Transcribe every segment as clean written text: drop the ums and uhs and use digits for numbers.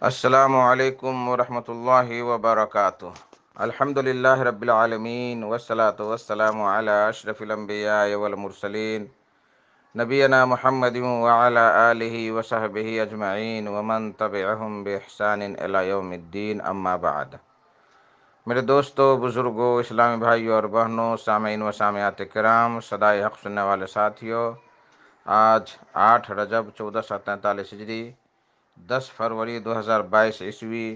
السلام علیکم ورحمۃ اللہ وبرکاتہ۔ الحمدللہ رب العالمین والصلاة والسلام علی اشرف الانبیاء والمرسلین نبینا محمد وعلی آلہ وصحبہ اجمعین ومن تبعہم بإحسان الی یوم الدین، اما بعد۔ میرے دوستو، بزرگوں، اسلامی بھائیوں اور بہنوں، سامعین و سامعات کرام، صدائے حق سننے والے ساتھیوں، آج 8 رجب 1443 ہجری، 10 فروری 2022 عیسوی،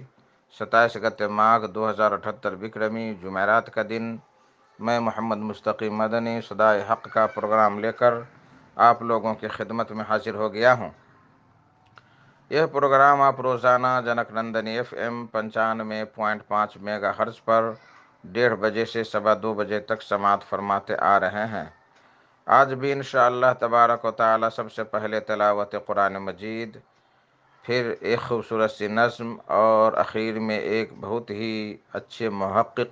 27 گت ماگھ 2078 بکرمی، جمعرات کا دن، میں محمد مستقیم مدنی صدائے حق کا پروگرام لے کر آپ لوگوں کی خدمت میں حاضر ہو گیا ہوں۔ یہ پروگرام آپ روزانہ جنک نندنی FM 95.5 میگا ہرتز پر 1:30 بجے سے 2:15 بجے تک سماعت فرماتے آ رہے ہیں۔ آج بھی انشاءاللہ تبارک و تعالی سب سے پہلے تلاوت قرآن مجید، پھر ایک خوبصورت سی نظم، اور اخیر میں ایک بہت ہی اچھے محقق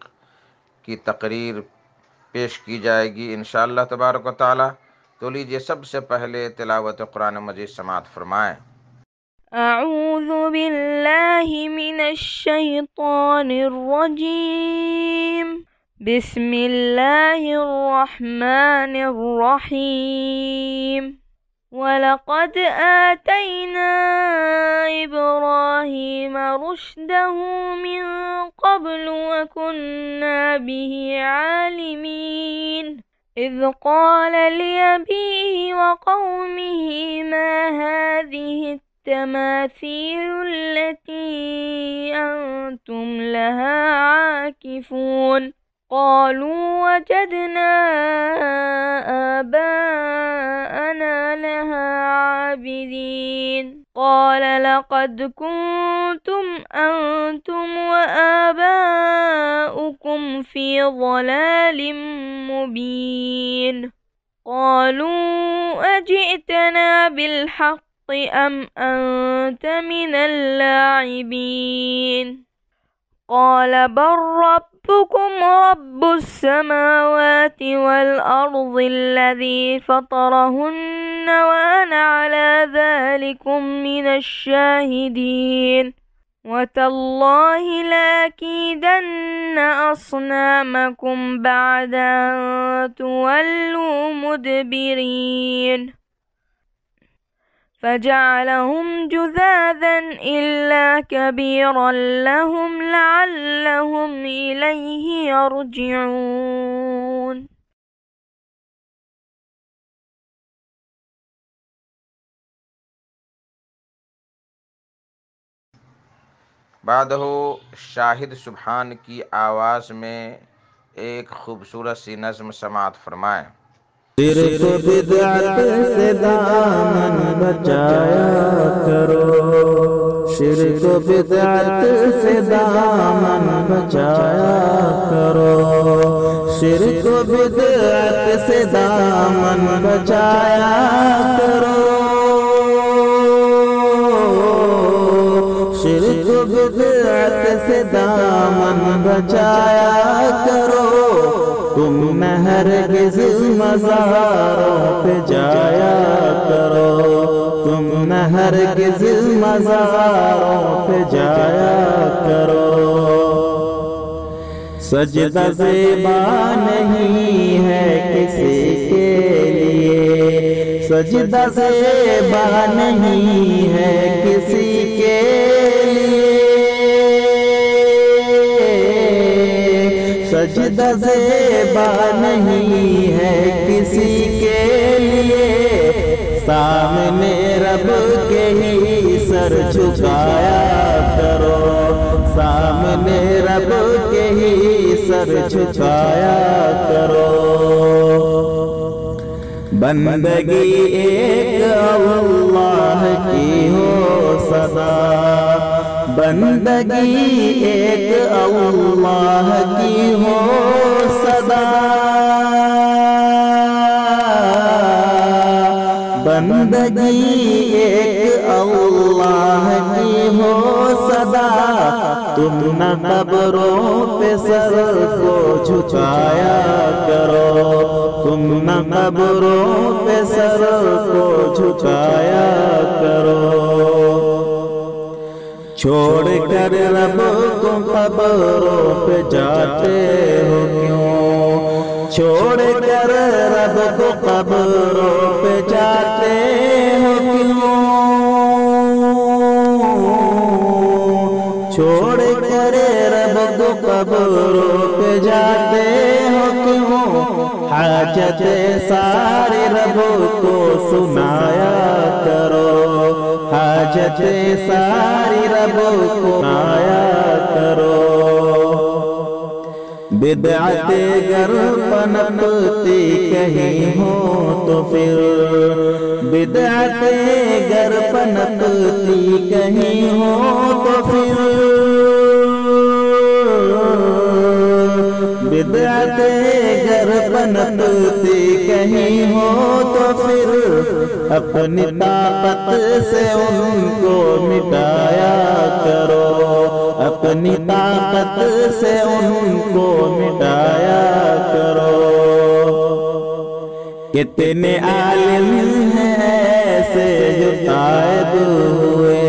کی تقریر پیش کی جائے گی انشاءاللہ تبارک و تعالی۔ تو لیجیے سب سے پہلے تلاوت قرآن مجید سماعت فرمائیں۔ اعوذ باللہ من الشیطان الرجیم، بسم اللہ الرحمن الرحیم۔ وَلَقَدْ آتَيْنَا إِبْرَاهِيمَ رُشْدَهُ مِنْ قَبْلُ وَكُنَّا بِهِ عَالِمِينَ إِذْ قَالَ لِأَبِيهِ وَقَوْمِهِ مَا هَذِهِ التَّمَاثِيلُ الَّتِي أَنْتُمْ لَهَا عَاكِفُونَ قالوا وجدنا آباءنا لها عابدين قال لقد كنتم أنتم وآباؤكم في ضلال مبين قالوا أجئتنا بالحق أم أنت من اللاعبين قال بل ربكم رب السماوات والأرض الذي فطرهن وأنا على ذلكم من الشاهدين وتالله لأكيدن أصنامكم بعد أن تولوا مدبرين فجعلهم جذاذا إلا كبيرا لهم لعلهم إليه يرجعون۔ بعدہ شاہد سبحان کی آواز میں ایک خوبصورت سی نظم سماعت فرمائیں۔ شرک و بدعت سے دامن بچایا کرو، شرک و بدعت سے دامن بچایا کرو، شرک و بدعت سے دامن بچایا کرو، شرک و بدعت سے دامن بچایا کرو، تم نہ ہرگز مزاروں پہ جایا کرو، تم نہ ہرگز مزاروں پہ جایا کرو، سجدہ زیبا نہیں ہے کسی کے لیے، سجدہ زیبا نہیں ہے کسی کے لیے، سجدہ زیبا نہیں ہے کسی کے لیے، سامنے رب کے ہی سر جھکایا کرو، سامنے رب کے ہی سر جھکایا کرو، بندگی ایک اللہ کی ہو سدا، بندگی ایک اللہ کی ہو سدا، بندگی ایک اللہ کی ہو سدا، تم نہ قبروں پہ سر کو جھکایا کرو، تم نہ قبروں پہ سر کو جھکایا کرو، چھوڑ کر رب کو قبروں پہ جاتے ہو کیوں؟ چھوڑ کر رب کو قبروں پہ جاتے ہو کیوں؟ چھوڑ کر رب کو قبروں پہ جاتے ہو کیوں؟ حاجت سارے رب کو سنایا کرو، حاجت ساری رب کو سنایا کرو۔ بدعت گر پنپتی کہیں ہو تو پھر، بدعت گر پنپتی کہیں ہو تو پھر، بدعت گر پنپتی کہیں ہو تو پھر، اپنی طاقت سے ان کو مٹایا کرو، اپنی طاقت سے ان کو مٹایا کرو۔ کتنے عالم ہیں ایسے جو تائب ہوئے،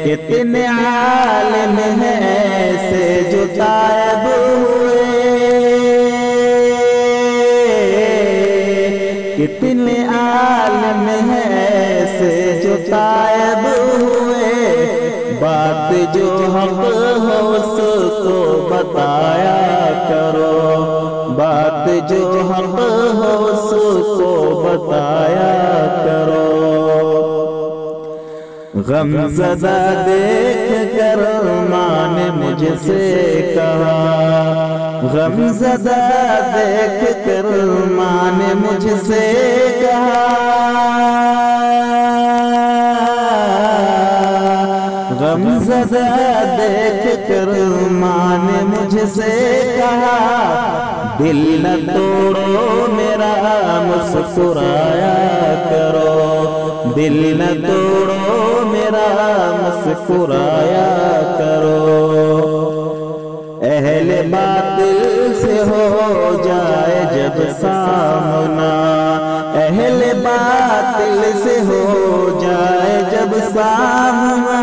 کتنے عالم ہیں ایسے جو تائب ہوئے، کتنے عالم ہیں ایسے جو تائب ہوئے۔ بات جو حق ہو اس کو بتایا کرو، بات جو حق ہو اس کو بتایا کرو۔ غم زدہ دیکھ کر ماں نے مجھ سے کہا، غم زدہ دیکھ کر ماں نے مجھ سے کہا، غم زدہ دیکھ کر ماں نے مجھ سے کہا، دل نہ توڑو میرا مسکرایا کرو، دل نہ توڑو میرا مسکرایا کرو۔ اہل باطل سے ہو جائے جب سامنا، اہل باطل سے ہو جائے جب سامنا،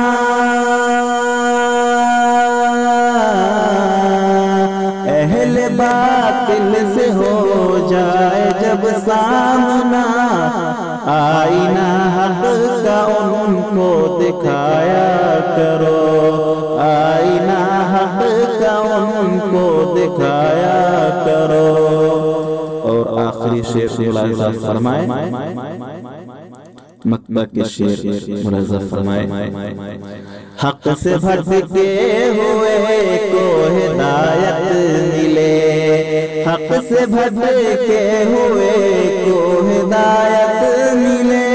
اہل باطل سے ہو جائے جب سامنا، آئینہ حق کا ان کو دکھایا کرو، آئینہ حق کا ان کو دکھایا کرو۔ اور آخری شعر ملاحظہ فرمائے، مکہ کے شعر ملاحظہ فرمائے، حق سے بھٹکے ہوئے کو ہدایت ملے، حق سے بھٹکے ہوئے کو ہدایت ملے،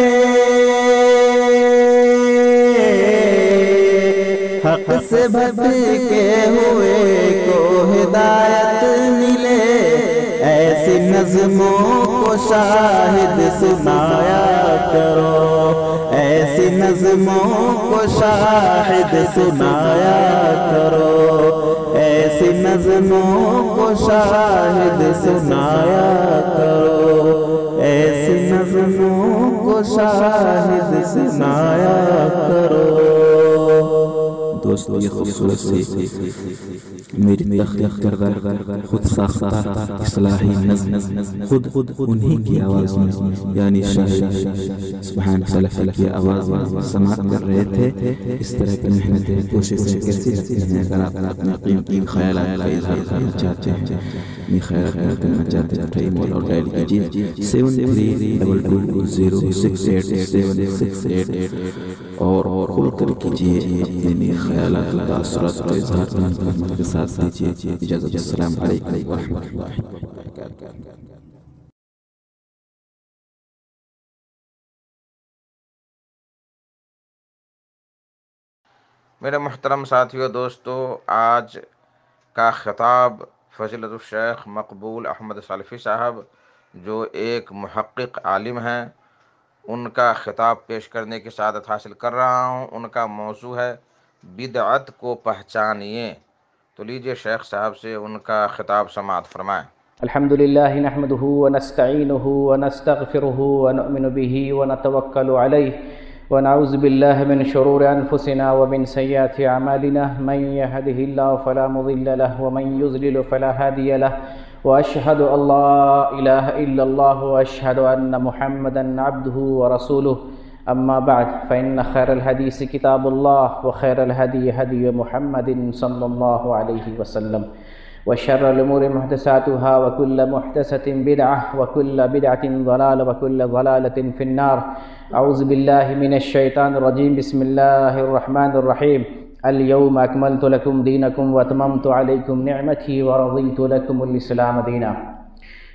حق سے بھٹکے ہوئے کو ہدایت ملے۔ ایسی نظموں کو شاہد سنایا کرو، ایسی نظموں کو شاہد سنایا کرو، ایسی نظموں کو شاہد سنایا کرو، ایسی نظموں کو شاہد سنایا کرو۔ دوستو، یہ خوبصورت سی میری تخلیق کردہ خود ساختہ اصلاحی نظم خود انہی کی آواز میں، یعنی شاعر سبحان خلفی کی آواز میں سماعت کر رہے تھے۔ اس طرح کی محنتیں کوششیں کیسی لگتی ہیں؟ اگر آپ اپنے قیمتی خیالات کا اظہار کرنا چاہتے ہیں، اپنی خیالات کرنا چاہتے ہیں، اٹھائیے مولا اور ڈائل کیجیے 7322068768 اور کھول کر کیجیے اپنے خیالات کا اثرات کا اظہار کے ساتھ دیجیے اجازت۔ السلام علیکم ورحمۃ اللہ وبرکاتہ۔ میرے محترم ساتھیو، دوستو، آج کا خطاب فضیلت الشیخ مقبول احمد سالفی صاحب جو ایک محقق عالم ہیں، ان کا خطاب پیش کرنے کی سعادت حاصل کر رہا ہوں۔ ان کا موضوع ہے بدعت کو پہچانیے۔ تو لیجئے شیخ صاحب سے ان کا خطاب سماعت فرمائیں۔ الحمدللہ نحمده ونستعینه ونستغفره ونؤمن به ونتوکل علیہ ونعوذ بالله من شرور أنفسنا ومن سيئات أعمالنا من يهده الله فلا مضل له ومن يضلل فلا هادي له وأشهد أن لا إله إلا الله وأشهد أن محمدا عبده ورسوله أما بعد فإن خير الحديث كتاب الله وخير الهدي هدي محمد صلى الله عليه وسلم وشر الأمور محدثاتها وكل محدثة بدعة وكل بدعة ضلالة وكل ضلالة في النار. أعوذ بالله من الشيطان الرجيم. بسم الله الرحمن الرحيم. اليوم أكملت لكم دينكم وأتممت عليكم نعمتي ورضيت لكم الإسلام دينا.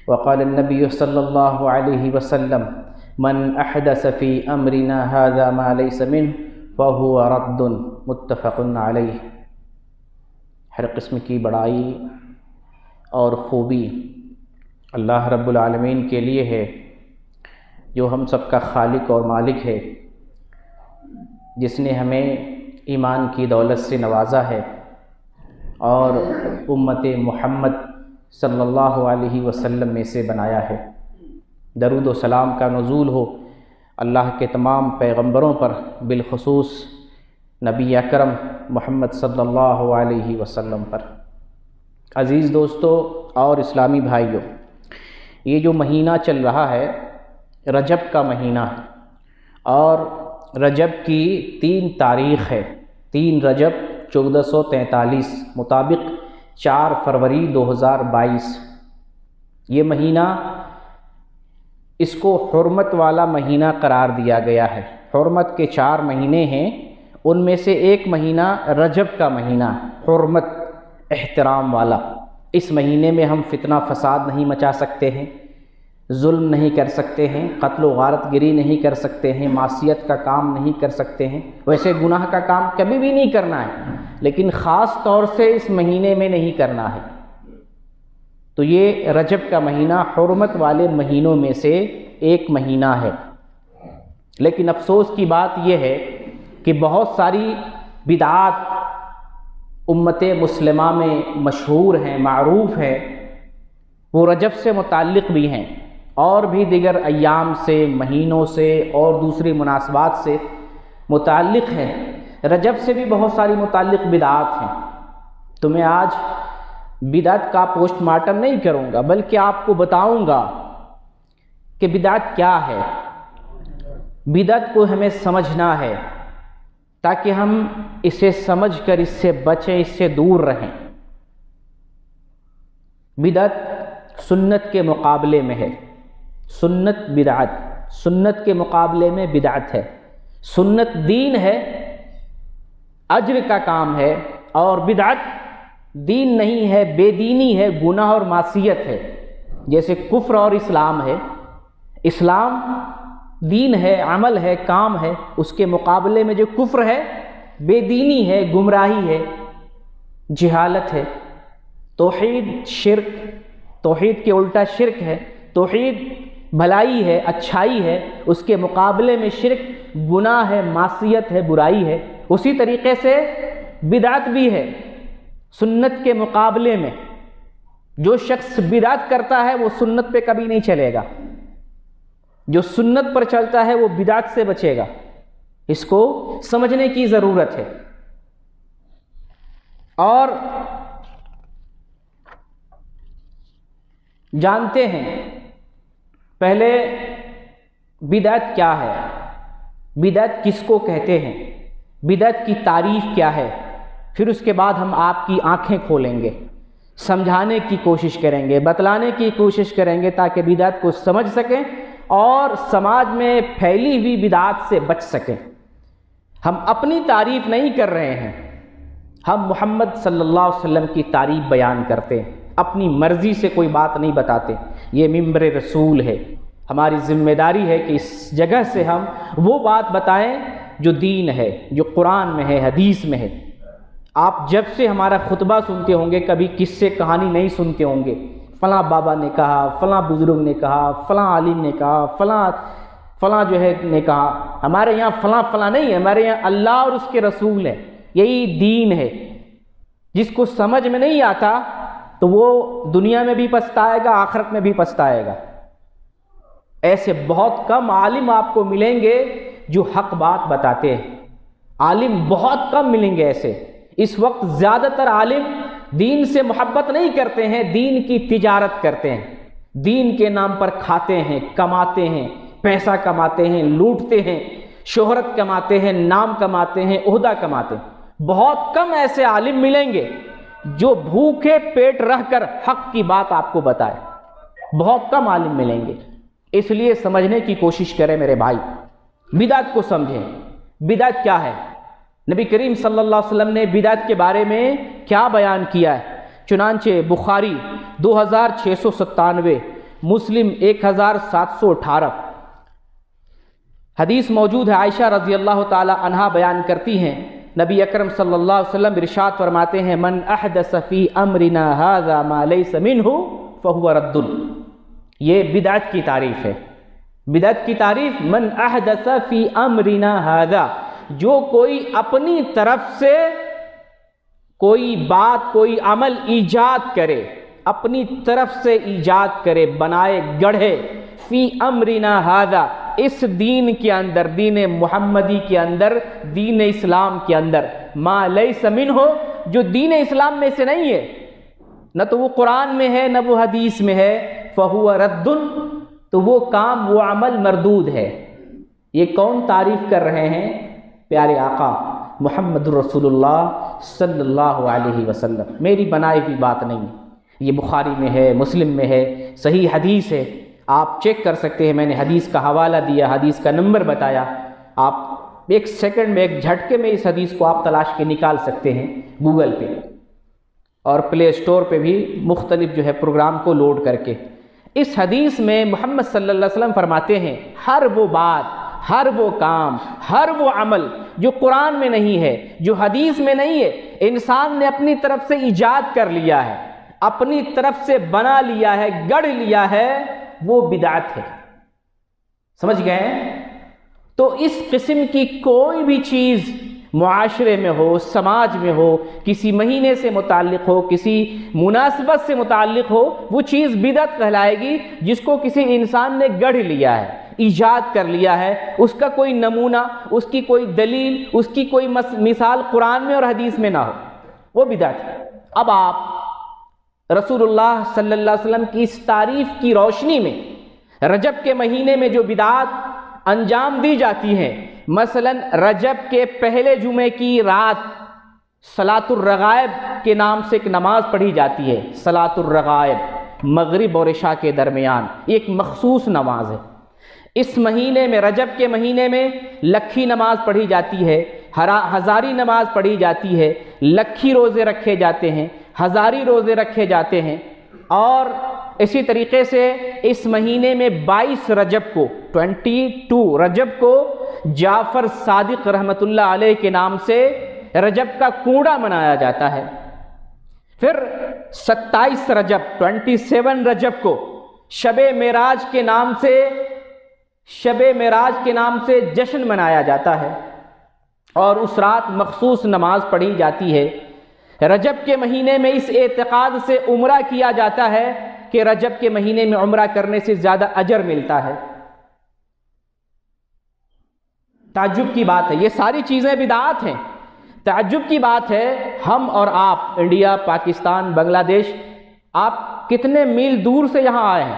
وقال النبي صلى الله عليه وسلم من أحدث في أمرنا هذا ما ليس منه فهو رد. متفق علیہ. ہر قسم کی بڑائی اور خوبی اللہ رب العالمین کے لیے ہے جو ہم سب کا خالق اور مالک ہے، جس نے ہمیں ایمان کی دولت سے نوازا ہے اور امت محمد صلی اللہ علیہ وسلم میں سے بنایا ہے. درود و سلام کا نزول ہو اللہ کے تمام پیغمبروں پر، بالخصوص نبی اکرم محمد صلی اللہ علیہ وسلم پر. عزیز دوستو اور اسلامی بھائیوں، یہ جو مہینہ چل رہا ہے رجب کا مہینہ ہے، اور رجب کی 3 تاریخ ہے. 3 رجب 1443 مطابق 4 فروری 2022. یہ مہینہ اس کو حرمت والا مہینہ قرار دیا گیا ہے. حرمت کے 4 مہینے ہیں، ان میں سے ایک مہینہ رجب کا مہینہ، حرمت احترام والا. اس مہینے میں ہم فتنہ فساد نہیں مچا سکتے ہیں، ظلم نہیں کر سکتے ہیں، قتل و غارت گری نہیں کر سکتے ہیں، معصیت کا کام نہیں کر سکتے ہیں. ویسے گناہ کا کام کبھی بھی نہیں کرنا ہے، لیکن خاص طور سے اس مہینے میں نہیں کرنا ہے. تو یہ رجب کا مہینہ حرمت والے مہینوں میں سے ایک مہینہ ہے. لیکن افسوس کی بات یہ ہے کہ بہت ساری بدعات امت مسلمہ میں مشہور ہیں، معروف ہیں، وہ رجب سے متعلق بھی ہیں اور بھی دیگر ایام سے، مہینوں سے اور دوسری مناسبات سے متعلق ہیں. رجب سے بھی بہت ساری متعلق بدعات ہیں. تو میں آج بدعت کا پوسٹ مارٹم نہیں کروں گا، بلکہ آپ کو بتاؤں گا کہ بدعت کیا ہے. بدعت کو ہمیں سمجھنا ہے تاکہ ہم اسے سمجھ کر اس سے بچیں، اس سے دور رہیں. بدعت سنت کے مقابلے میں ہے. سنت بدعت، سنت کے مقابلے میں بدعت ہے. سنت دین ہے، اجر کا کام ہے، اور بدعت دین نہیں ہے، بے دینی ہے، گناہ اور معصیت ہے. جیسے کفر اور اسلام ہے. اسلام دین ہے، عمل ہے، کام ہے. اس کے مقابلے میں جو کفر ہے، بے دینی ہے، گمراہی ہے، جہالت ہے. توحید شرک، توحید کے الٹا شرک ہے. توحید بھلائی ہے، اچھائی ہے، اس کے مقابلے میں شرک گناہ ہے، معصیت ہے، برائی ہے. اسی طریقے سے بدعت بھی ہے. سنت کے مقابلے میں جو شخص بدعت کرتا ہے وہ سنت پہ کبھی نہیں چلے گا. جو سنت پر چلتا ہے وہ بدعت سے بچے گا. اس کو سمجھنے کی ضرورت ہے. اور جانتے ہیں پہلے بدعت کیا ہے، بدعت کس کو کہتے ہیں، بدعت کی تعریف کیا ہے. پھر اس کے بعد ہم آپ کی آنکھیں کھولیں گے، سمجھانے کی کوشش کریں گے، بتلانے کی کوشش کریں گے تاکہ بدعت کو سمجھ سکیں اور سماج میں پھیلی ہوئی بدعات سے بچ سکیں. ہم اپنی تعریف نہیں کر رہے ہیں، ہم محمد صلی اللہ علیہ وسلم کی تعریف بیان کرتے ہیں. اپنی مرضی سے کوئی بات نہیں بتاتے. یہ منبر رسول ہے. ہماری ذمہ داری ہے کہ اس جگہ سے ہم وہ بات بتائیں جو دین ہے، جو قرآن میں ہے، حدیث میں ہے. آپ جب سے ہمارا خطبہ سنتے ہوں گے کبھی قصے کہانی نہیں سنتے ہوں گے. فلاں بابا نے کہا، فلاں بزرگ نے کہا، فلاں عالم نے کہا، فلاں جو ہے نے کہا. ہمارے یہاں فلاں نہیں ہے، ہمارے یہاں اللہ اور اس کے رسول ہے. یہی دین ہے. جس کو سمجھ میں نہیں آتا تو وہ دنیا میں بھی پچھتائے گا، آخرت میں بھی پچھتائے گا. ایسے بہت کم عالم آپ کو ملیں گے جو حق بات بتاتے ہیں۔ عالم بہت کم ملیں گے ایسے۔ اس وقت زیادہ تر عالم دین سے محبت نہیں کرتے ہیں، دین کی تجارت کرتے ہیں، دین کے نام پر کھاتے ہیں، کماتے ہیں، پیسہ کماتے ہیں، لوٹتے ہیں، شہرت کماتے ہیں، نام کماتے ہیں، عہدہ کماتے ہیں۔ بہت کم ایسے عالم ملیں گے جو بھوکے پیٹ رہ کر حق کی بات آپ کو بتائے، بہت کم عالم ملیں گے۔ اس لیے سمجھنے کی کوشش کریں میرے بھائی، بدعت کو سمجھیں۔ بدعت کیا ہے؟ نبی کریم صلی اللہ علیہ وسلم نے بدعت کے بارے میں کیا بیان کیا ہے؟ چنانچہ بخاری 2697، مسلم 1718 حدیث موجود ہے۔ عائشہ رضی اللہ تعالی عنہا بیان کرتی ہیں، نبی اکرم صلی اللہ علیہ وسلم ارشاد فرماتے ہیں، من احدث فی امرنا ھذا ما لیس منہ فہو رد۔ یہ بدعت کی تعریف ہے۔ بدعت کی تعریف، من احدث فی امرنا ھذا، جو کوئی اپنی طرف سے کوئی بات، کوئی عمل ایجاد کرے، اپنی طرف سے ایجاد کرے، بنائے، گڑھے، فی امرنا ھذا، اس دین کے اندر، دین محمدی کے اندر، دین اسلام کے اندر، ما لیس منہ، جو دین اسلام میں سے نہیں ہے، نہ تو وہ قرآن میں ہے نہ وہ حدیث میں ہے، فہو رد، تو وہ کام، وہ عمل مردود ہے۔ یہ کون تعریف کر رہے ہیں؟ پیارے آقا محمد رسول اللہ صلی اللہ علیہ وسلم۔ میری بنائی ہوئی بات نہیں ہے، یہ بخاری میں ہے، مسلم میں ہے، صحیح حدیث ہے، آپ چیک کر سکتے ہیں۔ میں نے حدیث کا حوالہ دیا، حدیث کا نمبر بتایا، آپ ایک سیکنڈ میں، ایک جھٹکے میں اس حدیث کو آپ تلاش کے نکال سکتے ہیں گوگل پہ اور پلے اسٹور پہ بھی، مختلف جو ہے پروگرام کو لوڈ کر کے۔ اس حدیث میں محمد صلی اللہ علیہ وسلم فرماتے ہیں، ہر وہ بات، ہر وہ کام، ہر وہ عمل جو قرآن میں نہیں ہے، جو حدیث میں نہیں ہے، انسان نے اپنی طرف سے ایجاد کر لیا ہے، اپنی طرف سے بنا لیا ہے، گڑھ لیا ہے، وہ بدعت ہے۔ سمجھ گئے ہیں؟ تو اس قسم کی کوئی بھی چیز معاشرے میں ہو، سماج میں ہو، کسی مہینے سے متعلق ہو، کسی مناسبت سے متعلق ہو، وہ چیز بدعت کہلائے گی جس کو کسی انسان نے گڑھ لیا ہے، ایجاد کر لیا ہے، اس کا کوئی نمونہ، اس کی کوئی دلیل، اس کی کوئی مثال قرآن میں اور حدیث میں نہ ہو، وہ بدعت ہے۔ اب آپ رسول اللہ صلی اللہ علیہ وسلم کی اس تعریف کی روشنی میں رجب کے مہینے میں جو بدعات انجام دی جاتی ہیں، مثلا رجب کے پہلے جمعے کی رات صلاۃ الرغائب کے نام سے ایک نماز پڑھی جاتی ہے، صلاۃ الرغائب، مغرب اور عشاء کے درمیان، ایک مخصوص نماز ہے۔ اس مہینے میں، رجب کے مہینے میں لکھی نماز پڑھی جاتی ہے، ہزاری نماز پڑھی جاتی ہے، لکھی روزے رکھے جاتے ہیں، ہزاری روزے رکھے جاتے ہیں، اور اسی طریقے سے اس مہینے میں 22 رجب کو، 22 رجب کو جعفر صادق رحمۃ اللہ علیہ کے نام سے رجب کا کوڑا منایا جاتا ہے۔ پھر 27 رجب، 27 رجب کو شب معراج کے نام سے، شب معراج کے نام سے جشن منایا جاتا ہے، اور اس رات مخصوص نماز پڑھی جاتی ہے۔ رجب کے مہینے میں اس اعتقاد سے عمرہ کیا جاتا ہے کہ رجب کے مہینے میں عمرہ کرنے سے زیادہ اجر ملتا ہے۔ تعجب کی بات ہے، یہ ساری چیزیں بدعات ہیں۔ تعجب کی بات ہے، ہم اور آپ، انڈیا، پاکستان، بنگلہ دیش، آپ کتنے میل دور سے یہاں آئے ہیں،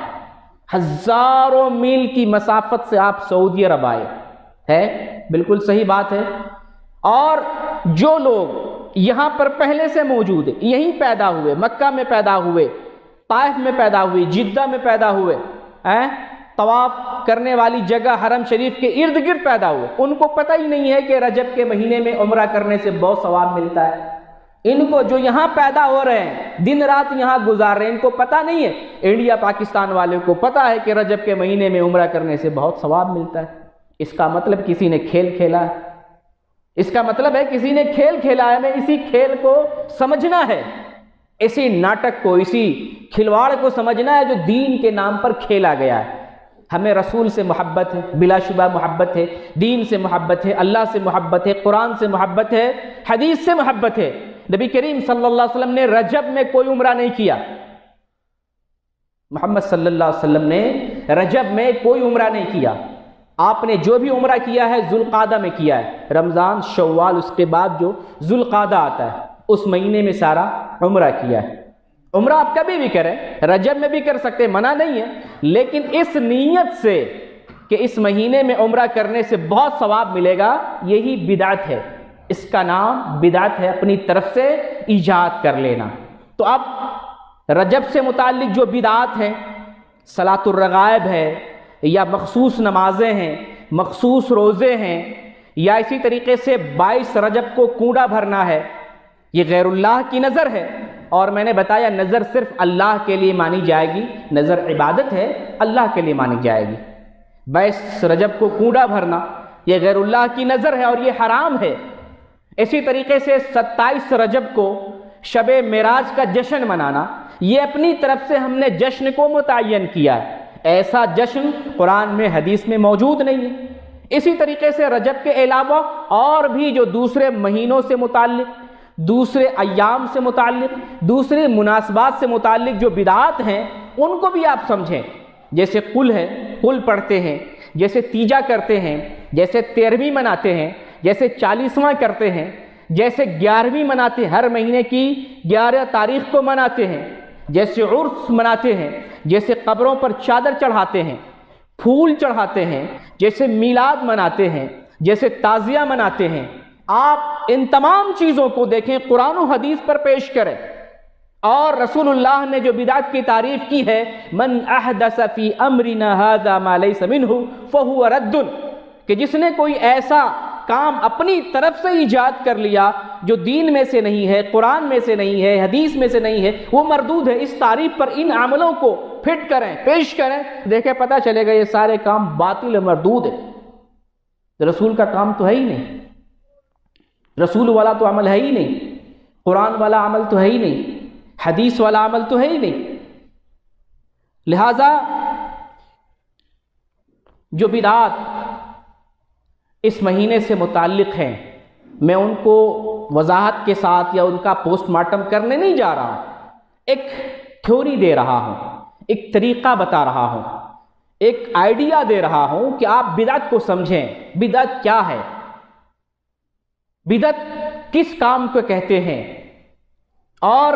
ہزاروں میل کی مسافت سے آپ سعودی عرب آئے ہیں، بالکل صحیح بات ہے۔ اور جو لوگ یہاں پر پہلے سے موجود ہیں، یہیں پیدا ہوئے، مکہ میں پیدا ہوئے، طائف میں پیدا ہوئے، جدہ میں پیدا ہوئے، طواف کرنے والی جگہ حرم شریف کے ارد گرد پیدا ہوئے، ان کو پتہ ہی نہیں ہے کہ رجب کے مہینے میں عمرہ کرنے سے بہت ثواب ملتا ہے۔ ان کو، جو یہاں پیدا ہو رہے ہیں، دن رات یہاں گزار رہے ہیں، ان کو پتہ نہیں ہے۔ انڈیا پاکستان والوں کو پتہ ہے کہ رجب کے مہینے میں عمرہ کرنے سے بہت ثواب ملتا ہے۔ اس کا مطلب کسی نے کھیل کھیلا ہے، اس کا مطلب ہے کسی نے کھیل کھیلا ہے۔ ہمیں اسی کھیل کو سمجھنا ہے، اسی ناٹک کو، اسی کھلواڑ کو سمجھنا ہے جو دین کے نام پر کھیلا گیا ہے۔ ہمیں رسول سے محبت ہے، بلا شبہ محبت ہے، دین سے محبت ہے، اللہ سے محبت ہے، قرآن سے محبت ہے، حدیث سے محبت ہے۔ نبی کریم صلی اللہ علیہ وسلم نے رجب میں کوئی عمرہ نہیں کیا، محمد صلی اللہ علیہ وسلم نے رجب میں کوئی عمرہ نہیں کیا۔ آپ نے جو بھی عمرہ کیا ہے ذوالقعدہ میں کیا ہے، رمضان، شوال، اس کے بعد جو ذوالقعدہ آتا ہے اس مہینے میں سارا عمرہ کیا ہے۔ عمرہ آپ کبھی بھی کریں، رجب میں بھی کر سکتے، منع نہیں ہے، لیکن اس نیت سے کہ اس مہینے میں عمرہ کرنے سے بہت ثواب ملے گا، یہی بدعت ہے، اس کا نام بدعت ہے، اپنی طرف سے ایجاد کر لینا۔ تو اب رجب سے متعلق جو بدعات ہیں، صلاۃ الرغائب ہے، یا مخصوص نمازیں ہیں، مخصوص روزے ہیں، یا اسی طریقے سے 22 رجب کو کونڈا بھرنا ہے، یہ غیر اللہ کی نظر ہے، اور میں نے بتایا نظر صرف اللہ کے لیے مانی جائے گی، نظر عبادت ہے، اللہ کے لیے مانی جائے گی۔ 22 رجب کو کونڈا بھرنا یہ غیر اللہ کی نظر ہے اور یہ حرام ہے۔ اسی طریقے سے 27 رجب کو شب معراج کا جشن منانا، یہ اپنی طرف سے ہم نے جشن کو متعین کیا ہے، ایسا جشن قرآن میں حدیث میں موجود نہیں ہے۔ اسی طریقے سے رجب کے علاوہ اور بھی جو دوسرے مہینوں سے متعلق، دوسرے ایام سے متعلق، دوسرے مناسبات سے متعلق جو بدعات ہیں ان کو بھی آپ سمجھیں، جیسے قل ہے، قل پڑھتے ہیں، جیسے تیجا کرتے ہیں، جیسے 13ویں مناتے ہیں، جیسے 40واں کرتے ہیں، جیسے 11ویں مناتے ہیں، ہر مہینے کی 11 تاریخ کو مناتے ہیں، جیسے عرس مناتے ہیں، جیسے قبروں پر چادر چڑھاتے ہیں، پھول چڑھاتے ہیں، جیسے میلاد مناتے ہیں، جیسے تعزیہ مناتے ہیں۔ آپ ان تمام چیزوں کو دیکھیں، قرآن و حدیث پر پیش کریں، اور رسول اللہ نے جو بدعت کی تعریف کی ہے، من احدث فی امرنا ھذا ما لیس منہ فہو رد، کہ جس نے کوئی ایسا کام اپنی طرف سے ایجاد کر لیا جو دین میں سے نہیں ہے، قرآن میں سے نہیں ہے، حدیث میں سے نہیں ہے، وہ مردود ہے۔ اس تعریف پر ان عملوں کو فٹ کریں، پیش کریں، دیکھیں پتہ چلے گا یہ سارے کام باطل و مردود ہے۔ رسول کا کام تو ہے ہی نہیں، رسول والا تو عمل ہے ہی نہیں، قرآن والا عمل تو ہے ہی نہیں، حدیث والا عمل تو ہے ہی نہیں۔ لہذا جو بدعات اس مہینے سے متعلق ہیں، میں ان کو وضاحت کے ساتھ یا ان کا پوسٹ مارٹم کرنے نہیں جا رہا ہوں، ایک تھیوری دے رہا ہوں، ایک طریقہ بتا رہا ہوں، ایک آئیڈیا دے رہا ہوں کہ آپ بدعت کو سمجھیں۔ بدعت کیا ہے؟ بدعت کس کام کو کہتے ہیں؟ اور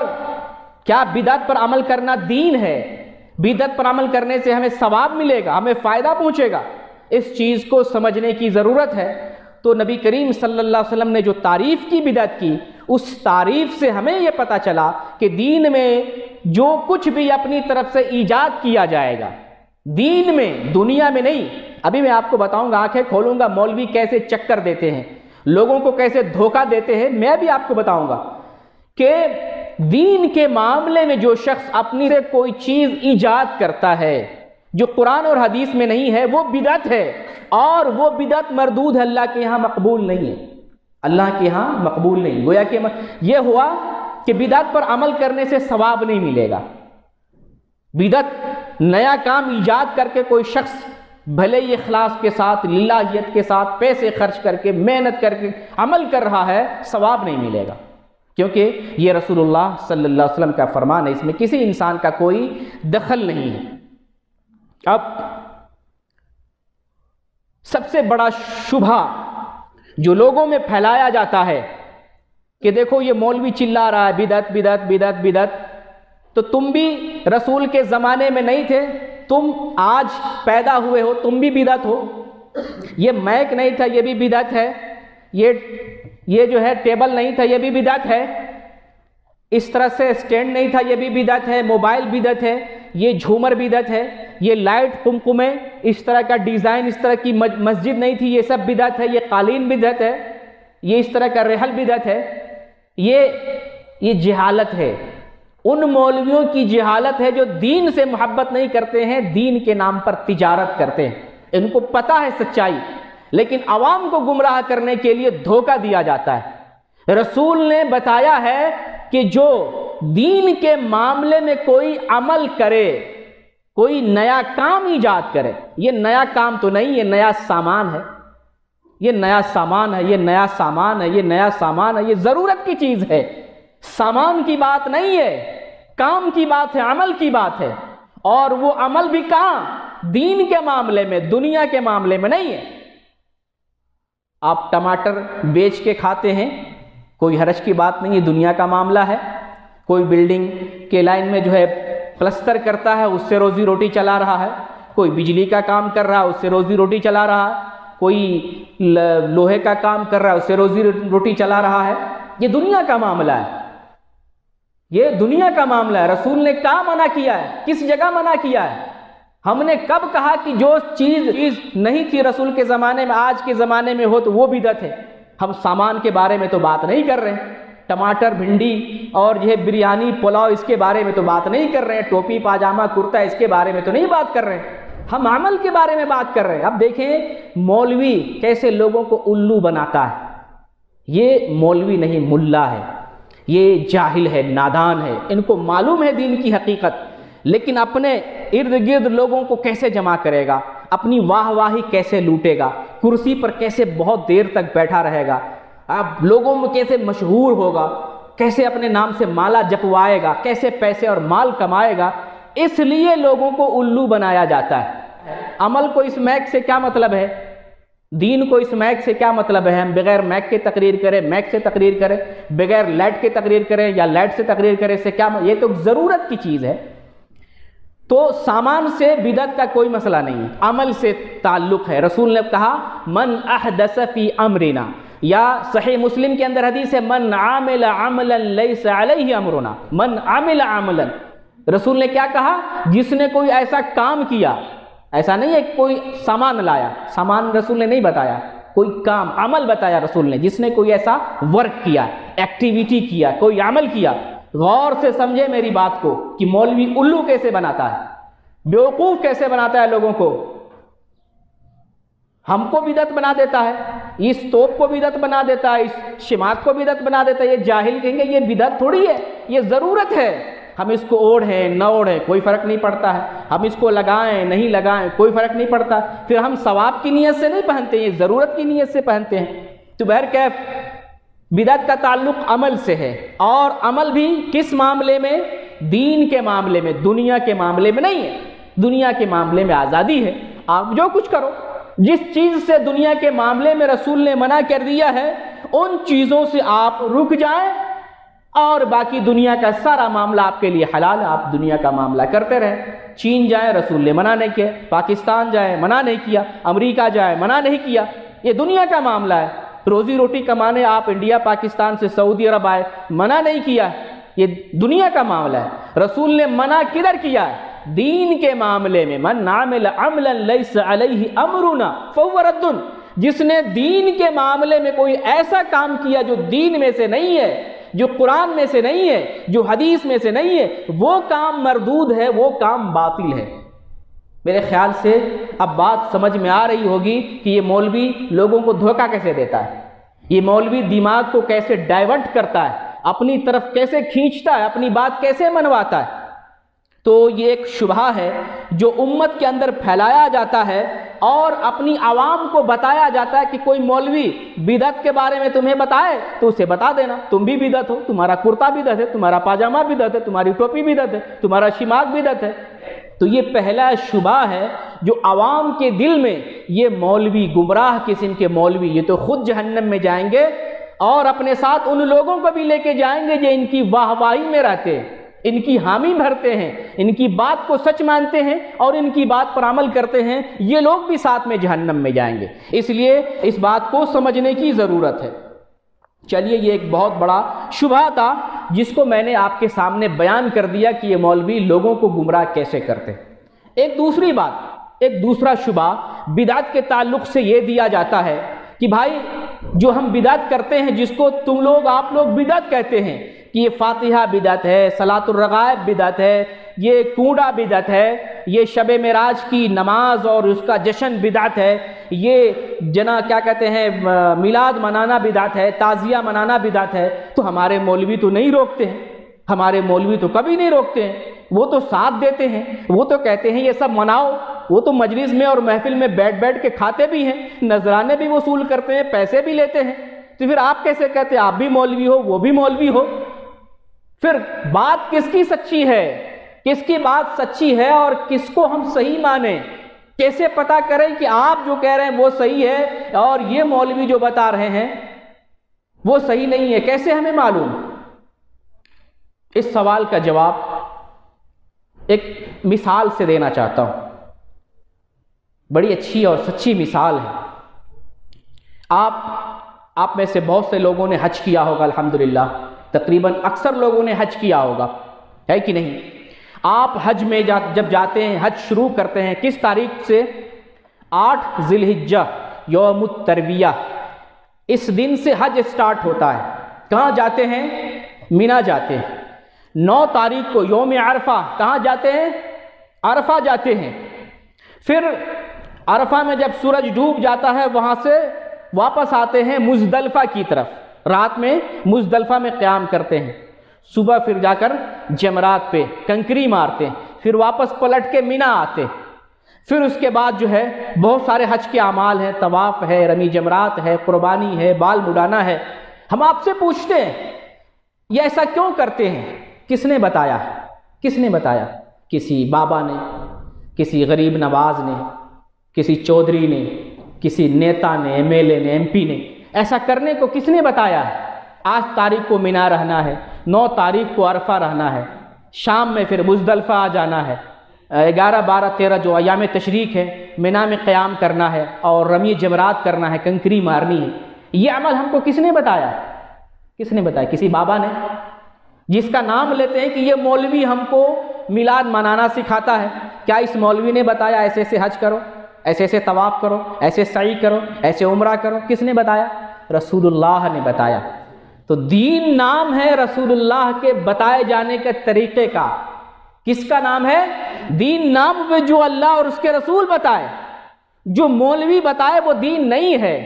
کیا بدعت پر عمل کرنا دین ہے؟ بدعت پر عمل کرنے سے ہمیں ثواب ملے گا، ہمیں فائدہ پہنچے گا؟ اس چیز کو سمجھنے کی ضرورت ہے۔ تو نبی کریم صلی اللہ علیہ وسلم نے جو تعریف کی بدعت کی، اس تعریف سے ہمیں یہ پتہ چلا کہ دین میں جو کچھ بھی اپنی طرف سے ایجاد کیا جائے گا، دین میں، دنیا میں نہیں۔ ابھی میں آپ کو بتاؤں گا، آنکھیں کھولوں گا، مولوی کیسے چکر دیتے ہیں، لوگوں کو کیسے دھوکہ دیتے ہیں، میں بھی آپ کو بتاؤں گا کہ دین کے معاملے میں جو شخص اپنی سے کوئی چیز ایجاد کرتا ہے جو قرآن اور حدیث میں نہیں ہے، وہ بدعت ہے، اور وہ بدعت مردود ہے، اللہ کے یہاں مقبول نہیں ہے، اللہ کے یہاں مقبول نہیں۔ گویا کہ یہ ہوا کہ بدعت پر عمل کرنے سے ثواب نہیں ملے گا۔ بدعت نیا کام ایجاد کر کے کوئی شخص بھلے ہی اخلاص کے ساتھ، للہیت کے ساتھ، پیسے خرچ کر کے، محنت کر کے عمل کر رہا ہے، ثواب نہیں ملے گا، کیونکہ یہ رسول اللہ صلی اللہ علیہ وسلم کا فرمان ہے، اس میں کسی انسان کا کوئی دخل نہیں ہے۔ اب سب سے بڑا شبہ جو لوگوں میں پھیلایا جاتا ہے کہ دیکھو یہ مولوی چلا رہا ہے بدعت بدعت بدعت بدعت، تو تم بھی رسول کے زمانے میں نہیں تھے، تم آج پیدا ہوئے ہو، تم بھی بدعت ہو۔ یہ مائک نہیں تھا، یہ بھی بدعت ہے۔ یہ جو ہے ٹیبل نہیں تھا، یہ بھی بدعت ہے۔ اس طرح سے سٹینڈ نہیں تھا، یہ بھی بدعت ہے۔ موبائل بدعت ہے، یہ جھومر بدعت ہے، یہ لائٹ قمقمے، اس طرح کا ڈیزائن، اس طرح کی مسجد نہیں تھی، یہ سب بدعت ہے۔ یہ قالین بدعت ہے، یہ اس طرح کا رحل بدعت ہے۔ یہ جہالت ہے، ان مولویوں کی جہالت ہے جو دین سے محبت نہیں کرتے ہیں، دین کے نام پر تجارت کرتے ہیں۔ ان کو پتہ ہے سچائی، لیکن عوام کو گمراہ کرنے کے لیے دھوکہ دیا جاتا ہے۔ رسول نے بتایا ہے کہ جو دین کے معاملے میں کوئی عمل کرے، کوئی نیا کام ایجاد کرے، یہ نیا کام تو نہیں، یہ نیا سامان ہے، یہ نیا سامان ہے، یہ نیا سامان ہے، یہ نیا سامان ہے، یہ ضرورت کی چیز ہے، سامان کی بات نہیں ہے، کام کی بات ہے، عمل کی بات ہے۔ اور وہ عمل بھی کہاں؟ دین کے معاملے میں، دنیا کے معاملے میں نہیں ہے۔ آپ ٹماٹر بیچ کے کھاتے ہیں، کوئی حرج کی بات نہیں ہے، دنیا کا معاملہ ہے۔ کوئی بلڈنگ کے لائن میں جو ہے پلستر کرتا ہے، اس سے روزی روٹی چلا رہا ہے، کوئی بجلی کا کام کر رہا ہے، اس سے روزی روٹی چلا رہا ہے، کوئی لوہے کا کام کر رہا ہے، اس سے روزی روٹی چلا رہا ہے۔ یہ دنیا کا معاملہ ہے، یہ دنیا کا معاملہ ہے۔ رسول نے کہاں منع کیا ہے؟ کس جگہ منع کیا ہے؟ ہم نے کب کہا کہ جو چیز نہیں تھی رسول کے زمانے میں آج کے زمانے میں ہو تو وہ بدعت ہے؟ ہم سامان کے بارے میں تو بات نہیں کر رہے ہیں، ٹماٹر بھنڈی اور یہ بریانی پلاؤ اس کے بارے میں تو بات نہیں کر رہے ہیں، ٹوپی پاجامہ کرتا اس کے بارے میں تو نہیں بات کر رہے ہیں، ہم عمل کے بارے میں بات کر رہے ہیں۔ اب دیکھیں مولوی کیسے لوگوں کو الو بناتا ہے۔ یہ مولوی نہیں، ملا ہے، یہ جاہل ہے، نادان ہے، ان کو معلوم ہے دین کی حقیقت، لیکن اپنے ارد گرد لوگوں کو کیسے جمع کرے گا، اپنی واہ واہی کیسے لوٹے گا، کرسی پر کیسے بہت دیر تک بیٹھا رہے گا، اب لوگوں میں کیسے مشہور ہوگا، کیسے اپنے نام سے مالا جپوائے گا، کیسے پیسے اور مال کمائے گا، اس لیے لوگوں کو الو بنایا جاتا ہے۔ عمل کو اس میک سے کیا مطلب ہے؟ دین کو اس میک سے کیا مطلب ہے؟ ہم بغیر میک کے تقریر کریں، میک سے تقریر کریں، بغیر لائٹ کے تقریر کریں یا لائٹ سے تقریر کریں، اس سے کیا؟ یہ تو ضرورت کی چیز ہے۔ تو سامان سے بدعت کا کوئی مسئلہ نہیں ہے، عمل سے تعلق ہے۔ رسول نے کہا من احدث فی امرنا، یا صحیح مسلم کے اندر حدیث ہے من عامل عملا لیس علیہ امرنا، من عمل عملا، رسول نے کیا کہا؟ جس نے کوئی ایسا کام کیا، ایسا نہیں ہے کوئی سامان لایا، سامان رسول نے نہیں بتایا، کوئی کام عمل بتایا رسول نے، جس نے کوئی ایسا ورک کیا، ایکٹیویٹی کیا، کوئی عمل کیا۔ غور سے سمجھے میری بات کو کہ مولوی الو کیسے بناتا ہے، بیوقوف کیسے بناتا ہے لوگوں کو، ہم کو بدعت بنا دیتا ہے، اس توپ کو بدعت بنا دیتا ہے، اس شماغ کو بدعت بنا دیتا ہے۔ یہ جاہل کہیں گے یہ بدعت تھوڑی ہے، یہ ضرورت ہے، ہم اس کو اوڑھیں نہ اوڑھیں کوئی فرق نہیں پڑتا ہے، ہم اس کو لگائیں نہیں لگائیں کوئی فرق نہیں پڑتا، پھر ہم ثواب کی نیت سے نہیں پہنتے، یہ ضرورت کی نیت سے پہنتے ہیں۔ تو بہرکیف بدعت کا تعلق عمل سے ہے، اور عمل بھی کس معاملے میں؟ دین کے معاملے میں، دنیا کے معاملے میں نہیں ہے۔ دنیا کے معاملے میں آزادی ہے، آپ جو کچھ کرو، جس چیز سے دنیا کے معاملے میں رسول نے منع کر دیا ہے ان چیزوں سے آپ رک جائیں، اور باقی دنیا کا سارا معاملہ آپ کے لیے حلال ہے، آپ دنیا کا معاملہ کرتے رہیں۔ چین جائیں رسول نے منع نہیں کیا، پاکستان جائیں منع نہیں کیا، امریکہ جائیں منع نہیں کیا، یہ دنیا کا معاملہ ہے۔ روزی روٹی کمانے آپ انڈیا پاکستان سے سعودی عرب آئے، منع نہیں کیا، یہ دنیا کا معاملہ ہے۔ رسول نے منع کدھر کیا ہے؟ دین کے معاملے میں، من عمل عملا لیس علیہ امرنا فہو رد، جس نے دین کے معاملے میں کوئی ایسا کام کیا جو دین میں سے نہیں ہے، جو قرآن میں سے نہیں ہے، جو حدیث میں سے نہیں ہے، وہ کام مردود ہے، وہ کام باطل ہے۔ میرے خیال سے اب بات سمجھ میں آ رہی ہوگی کہ یہ مولوی لوگوں کو دھوکہ کیسے دیتا ہے، یہ مولوی دماغ کو کیسے ڈائیورٹ کرتا ہے، اپنی طرف کیسے کھینچتا ہے، اپنی بات کیسے منواتا ہے۔ تو یہ ایک شبہہ ہے جو امت کے اندر پھیلایا جاتا ہے، اور اپنی عوام کو بتایا جاتا ہے کہ کوئی مولوی بدعت کے بارے میں تمہیں بتائے تو اسے بتا دینا تم بھی بدعت ہو، تمہارا کرتا بدعت ہے، تمہارا پاجامہ بدعت ہے، تمہاری ٹوپی بدعت ہے، تمہارا شماغ بدعت ہے۔ تو یہ پہلا شبہ ہے جو عوام کے دل میں، یہ مولوی گمراہ قسم کے مولوی، یہ تو خود جہنم میں جائیں گے اور اپنے ساتھ ان لوگوں کو بھی لے کے جائیں گے جو ان کی واہ واہی میں رہتے ہیں، ان کی حامی بھرتے ہیں، ان کی بات کو سچ مانتے ہیں اور ان کی بات پر عمل کرتے ہیں، یہ لوگ بھی ساتھ میں جہنم میں جائیں گے۔ اس لیے اس بات کو سمجھنے کی ضرورت ہے۔ چلیے، یہ ایک بہت بڑا شبہ تھا جس کو میں نے آپ کے سامنے بیان کر دیا کہ یہ مولوی لوگوں کو گمراہ کیسے کرتے۔ ایک دوسری بات، ایک دوسرا شبہ بدعت کے تعلق سے یہ دیا جاتا ہے کہ بھائی جو ہم بدعت کرتے ہیں، جس کو تم لوگ آپ لوگ بدعت کہتے ہیں کہ یہ فاتحہ بدعت ہے، صلاۃ الرغائب بدعت ہے، یہ کنڈا بدعت ہے، یہ شب معراج کی نماز اور اس کا جشن بدعت ہے، یہ کیا کہتے ہیں میلاد منانا بدعت ہے، تعزیہ منانا بدعت ہے، تو ہمارے مولوی تو نہیں روکتے ہیں، ہمارے مولوی تو کبھی نہیں روکتے ہیں، وہ تو ساتھ دیتے ہیں، وہ تو کہتے ہیں یہ سب مناؤ، وہ تو مجلس میں اور محفل میں بیٹھ کے کھاتے بھی ہیں، نذرانے بھی وصول کرتے ہیں، پیسے بھی لیتے ہیں، تو پھر آپ کیسے کہتے ہیں آپ بھی مولوی ہو وہ بھی مولوی ہو؟ پھر بات کس کی سچی ہے، کس کی بات سچی ہے اور کس کو ہم صحیح مانیں؟ کیسے پتہ کریں کہ آپ جو کہہ رہے ہیں وہ صحیح ہے اور یہ مولوی جو بتا رہے ہیں وہ صحیح نہیں ہے؟ کیسے ہمیں معلوم؟ اس سوال کا جواب ایک مثال سے دینا چاہتا ہوں، بڑی اچھی اور سچی مثال ہے۔ آپ میں سے بہت سے لوگوں نے حج کیا ہوگا، الحمدللہ تقریباً اکثر لوگوں نے حج کیا ہوگا، ہے کہ نہیں؟ آپ حج میں جب جاتے ہیں، حج شروع کرتے ہیں کس تاریخ سے؟ 8 ذی الحجہ، یوم الترویہ، اس دن سے حج سٹارٹ ہوتا ہے۔ کہاں جاتے ہیں؟ مینا جاتے ہیں۔ 9 تاریخ کو یوم عرفہ، کہاں جاتے ہیں؟ عرفہ جاتے ہیں۔ پھر عرفہ میں جب سورج ڈوب جاتا ہے وہاں سے واپس آتے ہیں مزدلفہ کی طرف، رات میں مزدلفہ میں قیام کرتے ہیں، صبح پھر جا کر جمرات پہ کنکری مارتے ہیں، پھر واپس پلٹ کے مینا آتے۔ پھر اس کے بعد جو ہے بہت سارے حج کے اعمال ہیں، طواف ہے، رمی جمرات ہے، قربانی ہے، بال مڈانا ہے۔ ہم آپ سے پوچھتے ہیں یہ ایسا کیوں کرتے ہیں؟ کس نے بتایا؟ کس نے بتایا؟ کسی بابا نے، کسی غریب نواز نے، کسی چودھری نے، کسی نیتا نے، ایم ایل اے نے، ایم پی نے؟ ایسا کرنے کو کس نے بتایا ہے؟ 8 تاریخ کو مینا رہنا ہے، 9 تاریخ کو عرفہ رہنا ہے، شام میں پھر مزدلفہ آ جانا ہے، 11 12 13 جو ایام تشریق ہے مینا میں قیام کرنا ہے اور رمی جمرات کرنا ہے، کنکری مارنی ہے۔ یہ عمل ہم کو کس نے بتایا؟ کس نے بتایا؟ کسی بابا نے، جس کا نام لیتے ہیں کہ یہ مولوی ہم کو میلاد منانا سکھاتا ہے۔ کیا اس مولوی نے بتایا ایسے ایسے حج کرو، ایسے ایسے طواف کرو، ایسے سعی کرو، ایسے عمرہ کرو؟ کس نے بتایا؟ رسول اللہ نے بتایا۔ تو دین نام ہے رسول اللہ کے بتائے جانے کے طریقے کا۔ کس کا نام ہے؟ دین نام ہے جو اللہ اور اس کے رسول بتائے، جو مولوی بتائے وہ دین نہیں ہے۔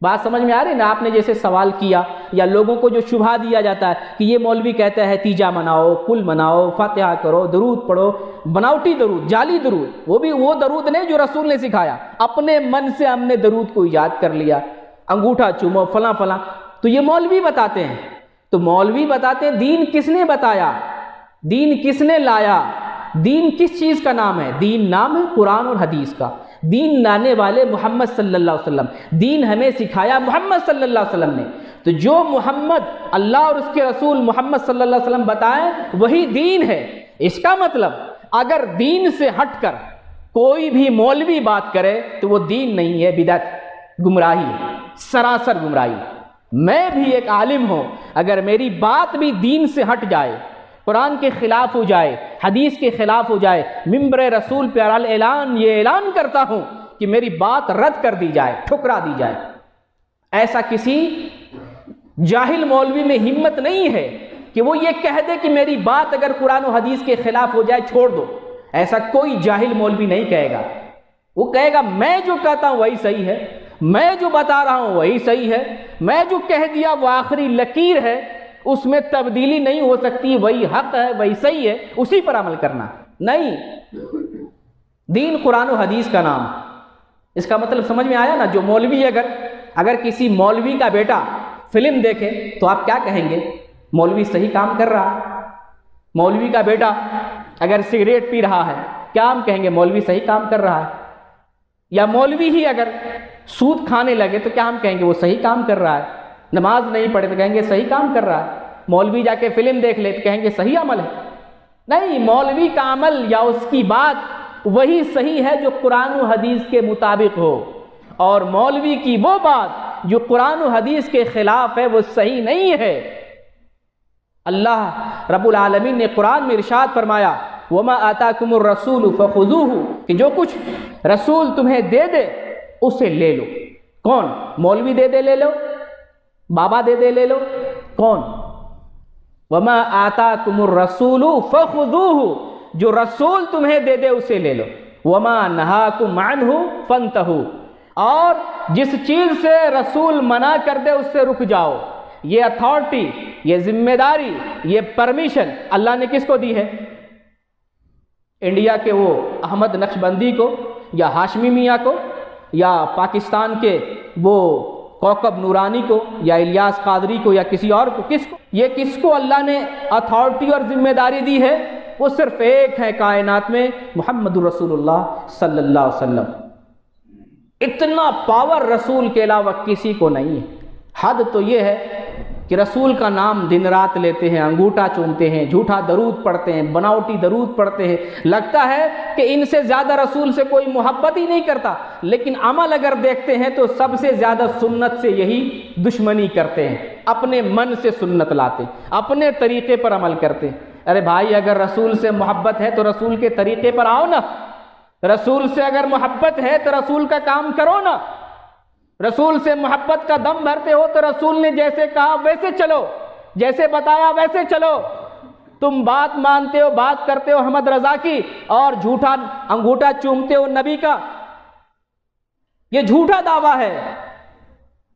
بات سمجھ میں آ رہی نا؟ آپ نے جیسے سوال کیا یا لوگوں کو جو شبہ دیا جاتا ہے کہ یہ مولوی کہتا ہے تیجا مناؤ، کل مناؤ، فاتحہ کرو، درود پڑھو، بناوٹی درود، جعلی درود، وہ بھی وہ درود نہیں جو رسول نے سکھایا، اپنے من سے ہم نے درود کو ایجاد کر لیا، انگوٹھا چومو، فلاں فلاں، تو یہ مولوی بتاتے ہیں۔ تو مولوی بتاتے ہیں، دین کس نے بتایا؟ دین کس نے لایا؟ دین کس چیز کا نام ہے؟ دین نام ہے قرآن اور حدیث کا۔ دین لانے والے محمد صلی اللہ علیہ وسلم، دین ہمیں سکھایا محمد صلی اللہ علیہ وسلم نے۔ تو جو محمد، اللہ اور اس کے رسول محمد صلی اللہ علیہ وسلم بتائیں وہی دین ہے۔ اس کا مطلب اگر دین سے ہٹ کر کوئی بھی مولوی بات کرے تو وہ دین نہیں ہے، بدعت، گمراہی ہے، سراسر گمراہی۔ میں بھی ایک عالم ہوں، اگر میری بات بھی دین سے ہٹ جائے، قرآن کے خلاف ہو جائے، حدیث کے خلاف ہو جائے، ممبر رسول پہ اعلان یہ اعلان کرتا ہوں کہ میری بات رد کر دی جائے، ٹھکرا دی جائے۔ ایسا کسی جاہل مولوی میں ہمت نہیں ہے کہ وہ یہ کہہ دے کہ میری بات اگر قرآن و حدیث کے خلاف ہو جائے چھوڑ دو۔ ایسا کوئی جاہل مولوی نہیں کہے گا۔ وہ کہے گا میں جو کہتا ہوں وہی صحیح ہے، میں جو بتا رہا ہوں وہی صحیح ہے، میں جو کہہ دیا وہ آخری لکیر ہے، اس میں تبدیلی نہیں ہو سکتی، وہی حق ہے، وہی صحیح ہے، اسی پر عمل کرنا۔ نہیں، دین قرآن و حدیث کا نام۔ اس کا مطلب سمجھ میں آیا نا؟ جو مولوی اگر کسی مولوی کا بیٹا فلم دیکھے تو آپ کیا کہیں گے؟ مولوی صحیح کام کر رہا ہے۔ مولوی کا بیٹا اگر سگریٹ پی رہا ہے کیا ہم کہیں گے؟ مولوی صحیح کام کر رہا ہے۔ یا مولوی ہی اگر سود کھانے لگے تو کیا ہم کہیں گے وہ صحیح کام کر رہا ہے؟ نماز نہیں پڑھے تو کہیں گے صحیح کام کر رہا ہے۔ مولوی جا کے فلم دیکھ لے تو کہیں گے صحیح عمل ہے۔ نہیں، مولوی کا عمل یا اس کی بات وہی صحیح ہے جو قرآن و حدیث کے مطابق ہو، اور مولوی کی وہ بات جو قرآن و حدیث کے خلاف ہے وہ صحیح نہیں ہے۔ اللہ رب العالمین نے قرآن میں ارشاد فرمایا وَمَا آتَاكُمُ الرَّسُولُ فَخُذُوهُ، کہ جو کچھ رسول تمہیں دے دے اسے لے لو۔ کون؟ مولوی دے دے لے لو، بابا دے دے لے لو، کون؟ وَمَا آتَاكُمُ الرَّسُولُ فَخُذُوهُ، جو رسول تمہیں دے دے اسے لے لو، وَمَا نَهَاكُمْ عَنْهُ فَانْتَهُوا، اور جس چیز سے رسول منع کر دے اس سے رک جاؤ۔ یہ اتھارٹی، یہ ذمہ داری، یہ پرمیشن اللہ نے کس کو دی ہے؟ انڈیا کے وہ احمد نقشبندی کو، یا ہاشمی میاں کو، یا پاکستان کے وہ کوکب نورانی کو، یا الیاس قادری کو، یا کسی اور کو؟ کس کو؟ یہ کس کو اللہ نے اتھارٹی اور ذمہ داری دی ہے؟ وہ صرف ایک ہے کائنات میں، محمد رسول اللہ صلی اللہ علیہ وسلم۔ اتنا پاور رسول کے علاوہ کسی کو نہیں ہے۔ حد تو یہ ہے کہ رسول کا نام دن رات لیتے ہیں، انگوٹھا چومتے ہیں، جھوٹا درود پڑھتے ہیں، بناوٹی درود پڑھتے ہیں، لگتا ہے کہ ان سے زیادہ رسول سے کوئی محبت ہی نہیں کرتا، لیکن عمل اگر دیکھتے ہیں تو سب سے زیادہ سنت سے یہی دشمنی کرتے ہیں، اپنے من سے سنت لاتے، اپنے طریقے پر عمل کرتے۔ ارے بھائی، اگر رسول سے محبت ہے تو رسول کے طریقے پر آؤ نا، رسول سے اگر محبت ہے تو رسول کا کام کرو نا، رسول سے محبت کا دم بھرتے ہو تو رسول نے جیسے کہا ویسے چلو، جیسے بتایا ویسے چلو۔ تم بات مانتے ہو، بات کرتے ہو احمد رضا کی، اور جھوٹا انگوٹھا چومتے ہو نبی کا، یہ جھوٹا دعویٰ ہے۔